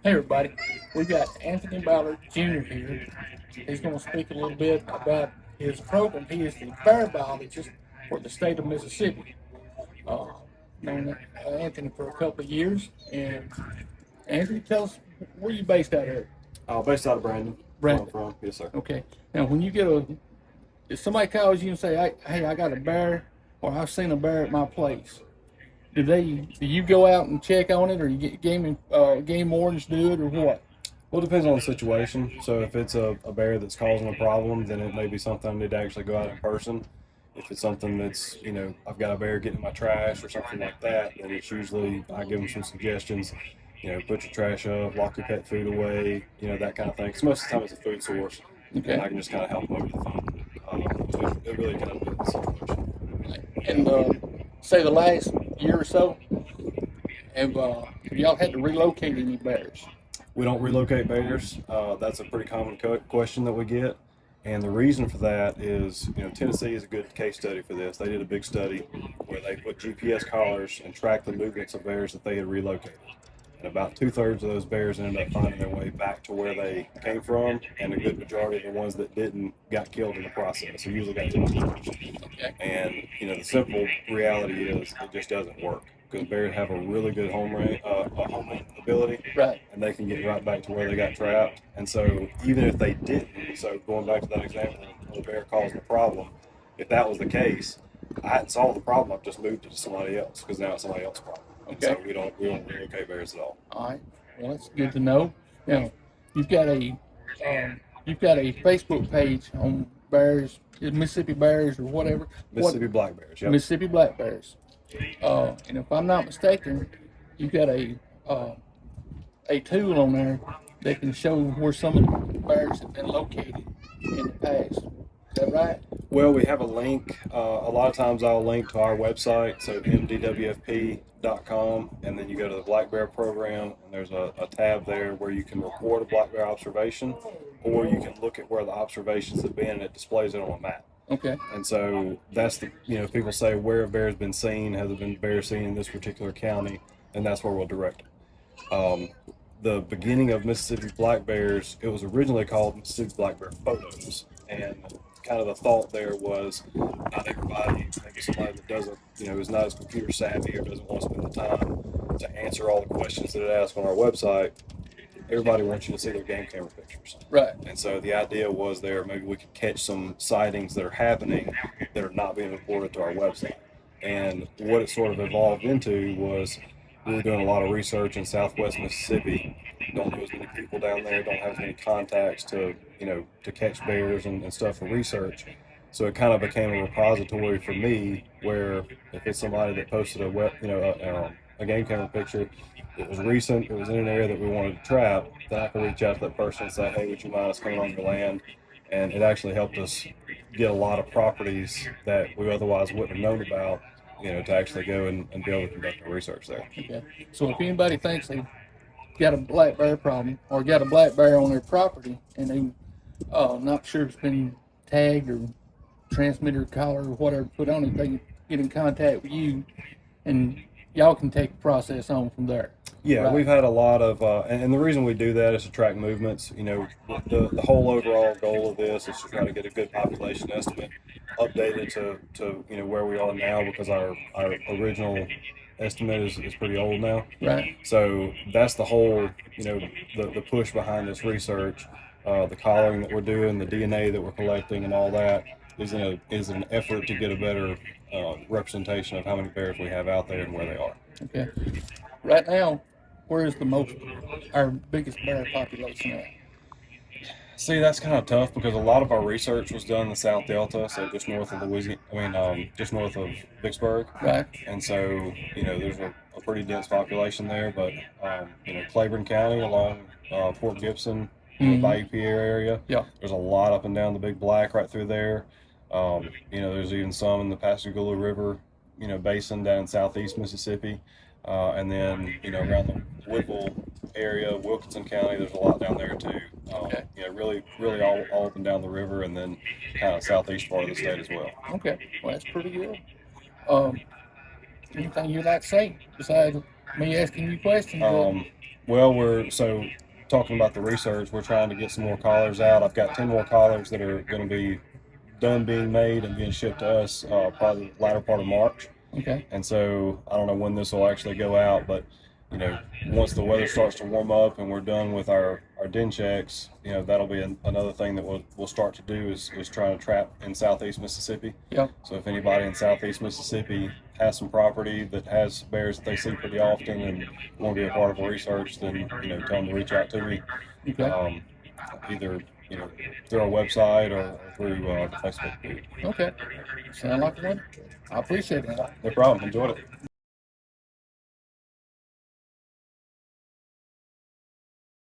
Hey everybody, we got Anthony Ballard Jr. here. He's going to speak a little bit about his program. He is the bear biologist for the state of Mississippi. Uh, known Anthony for a couple of years. And Anthony, tell us where you based out of? Based out of Brandon, where I'm Brandon. from. Yes, sir. Okay. Now, when you get if somebody calls you and say, "Hey, I got a bear," or "I've seen a bear at my place," do you go out and check on it, or you get game wardens do it, or what? Well, it depends on the situation. So if it's a bear that's causing a problem, then it may be something I need to actually go out in person. If it's something that's, I've got a bear getting in my trash or something like that, then it's usually, I give them some suggestions. Put your trash up, lock your pet food away, that kind of thing. Because most of the time it's a food source, and I Okay. can just kind of help them over the phone. So it really kind of depends on the situation. And say the last year or so, have y'all had to relocate any bears? We don't relocate bears. That's a pretty common question that we get. And the reason for that is, Tennessee is a good case study for this. They did a big study where they put GPS collars and tracked the movements of bears that they had relocated. And about two-thirds of those bears ended up finding their way back to where they came from, and a good majority of the ones that didn't got killed in the process. So usually got killed. Okay. And the simple reality is it just doesn't work because bears have a really good home ability, Right. and they can get right back to where they got trapped. And so even if they didn't, so going back to that example of the bear causing the problem, if that was the case, I hadn't solved the problem. I've just moved it to somebody else because now it's somebody else's problem. And Okay. so we don't relocate bears at all. All right. Well, that's good to know. Now, you've got a you've got a Facebook page on bears, Mississippi Bears or whatever. Mississippi black bears. Yep. Mississippi Black Bears. And if I'm not mistaken, you've got a tool on there that can show where some of the bears have been located in the past. Is that right? Well, we have a link. A lot of times I'll link to our website, so mdwfp.com, and then you go to the Black Bear program, and there's a tab there where you can report a black bear observation, or you can look at where the observations have been, and it displays it on a map. Okay. And so that's people say, where have bears been seen? Has there been bears seen in this particular county? And that's where we'll direct them. The beginning of Mississippi black bears, it was originally called Mississippi Black Bear Photos. And kind of the thought there was not everybody, maybe somebody that doesn't, is not as computer savvy or doesn't want to spend the time to answer all the questions that it asks on our website. Everybody wants you to see their game camera pictures. Right. And so the idea was there, maybe we could catch some sightings that are happening that are not being reported to our website. And what it sort of evolved into was we were doing a lot of research in Southwest Mississippi. Don't know as many people down there, don't have as many contacts to, to catch bears and stuff for research. So it kind of became a repository for me where if it's somebody that posted a game camera picture, it was recent, it was in an area that we wanted to trap, then I could reach out to that person and say, hey, would you mind us coming on your land? And it actually helped us get a lot of properties that we otherwise wouldn't have known about, to actually go and be able to conduct our research there. Okay. So if anybody thinks they've got a black bear problem or got a black bear on their property and they not sure if it's been tagged or transmitter collar or whatever put on it, they can get in contact with you and y'all can take the process on from there. Yeah, Right. we've had a lot of, and the reason we do that is to track movements. The whole overall goal of this is to try to get a good population estimate updated to where we are now because our original estimate is pretty old now. Right. So that's the whole, the push behind this research, the collaring that we're doing, the DNA that we're collecting, and all that is an effort to get a better representation of how many bears we have out there and where they are. Okay. Right now, where is our biggest bear population at? See, that's kind of tough because a lot of our research was done in the South Delta, so just north of Louisiana. Just north of Vicksburg. Right. And so, there's a pretty dense population there. But, Claiborne County along Fort Gibson, Bayou Pierre area. Yeah. There's a lot up and down the Big Black right through there. There's even some in the Pascagoula River, basin down in southeast Mississippi. And then, around the Woodville area, Wilkinson County, there's a lot down there too. Okay. Really all up and down the river, and then kind of southeast part of the state as well. Okay. Well, that's pretty good. Anything you'd like to say besides me asking you questions? Well, we're so talking about the research. We're trying to get some more collars out. I've got 10 more collars that are going to be done being made and being shipped to us probably the latter part of March. Okay. And so I don't know when this will actually go out, but once the weather starts to warm up and we're done with our den checks, that'll be another thing that we'll start to do is trying to trap in southeast Mississippi. Yep. So if anybody in southeast Mississippi has some property that has bears that they see pretty often and want to be a part of the research, then tell them to reach out to me. Okay. Either through our website or through the Facebook group. Okay. Sound like one? I appreciate that. No problem. Enjoyed it.